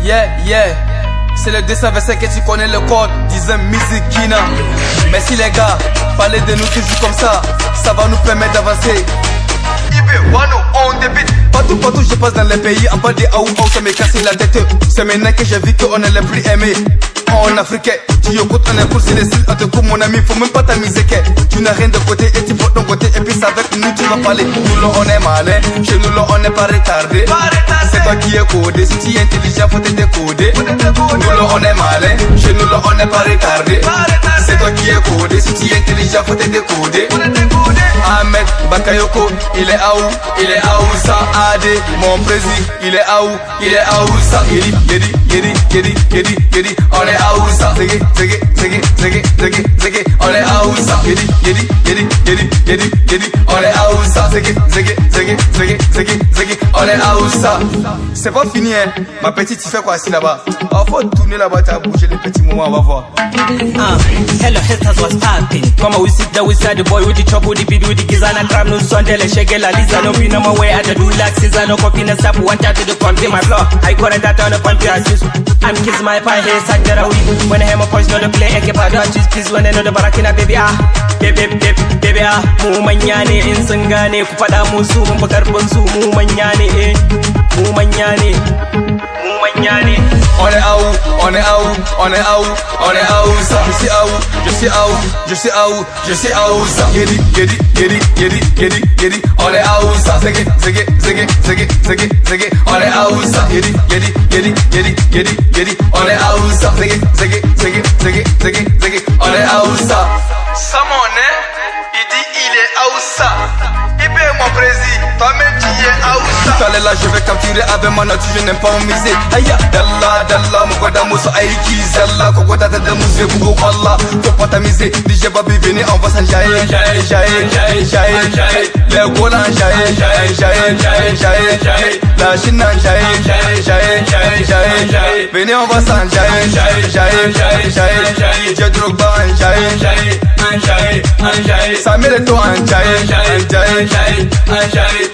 Yeah. C'est le 225 et tu connais le code. Disons Mizikina. Merci les gars, parlez de nous toujours comme ça va nous permettre d'avancer. On débite. Partout je passe dans les pays, en bas des aou, ça m'est cassé la tête. C'est maintenant que j'ai vu qu'on est les plus aimés. En Afrique, tu écoutes, on est cool, c'est les styles, on te coupe mon ami, faut même pas t'amuser que tu n'as rien de côté et tu votes de ton côté et puis c'est avec nous tu vas parler. Nous là on est malin, chez nous là on n'est pas retardé. C'est toi qui es codé, si tu es intelligent faut te décoder. Nous là on est malin, chez nous là on n'est pas retardé. C'est toi qui es codé, si tu es intelligent faut te décoder. Ahmed Bakayoko, il est à où ça? Adé, mon président, il est à où ça? Yedi, on est à où ça? Zégué, on est à où ça? Yedi, on est à où ça? Zégué, on est à où ça? C'est pas fini hein, ma petite tu fais quoi assis là-bas? Oh, faut tourner là-bas, t'as bougé les petits moments, on va voir. Hello haters, what's poppin'? Come on, we sit down, we side the boy with the trouble, the beat with the giza and crab, no Sunday, let's shake it, la lisa, no be no more way, I do like Caesar, no coffee, no sap, one chat to the country, my floor, I couldn't that on the country, I just, I'm kissing my pie, here, side that out, when I hear my voice, no the play, I keep out, just kiss when I know the barakina, baby, baby, mu manya ne in sun gane, ku faɗa musu mun fi karfin su, mu manya ne, mu manya ne. On est à où ça? Je sais à où ça? Yedi, on est à où ça? Zégué, on est à où ça? Yedi, on est à où ça? Zégué, on est à où ça? Samoné, il dit il est à où ça? Ibé mon président, toi-même tu es à où ça? Tout à l'heure là je vais capturer avec ma nature, je n'aime pas miser. Aya, Dalla, Mugoda Mousso Aiki, Zella, Kokota de Mousé, Bougo Allah, faut pas t'amuser. DJ Babi, venez, on va s'enjailler. Les Golan, jailler. La Chine, jailler. Venez, on va s'enjailler. DJ Drogba, jailler. Samir et toi, jailler.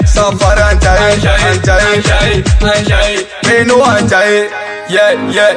Safara, jailler. Beno, jailler. Yeah.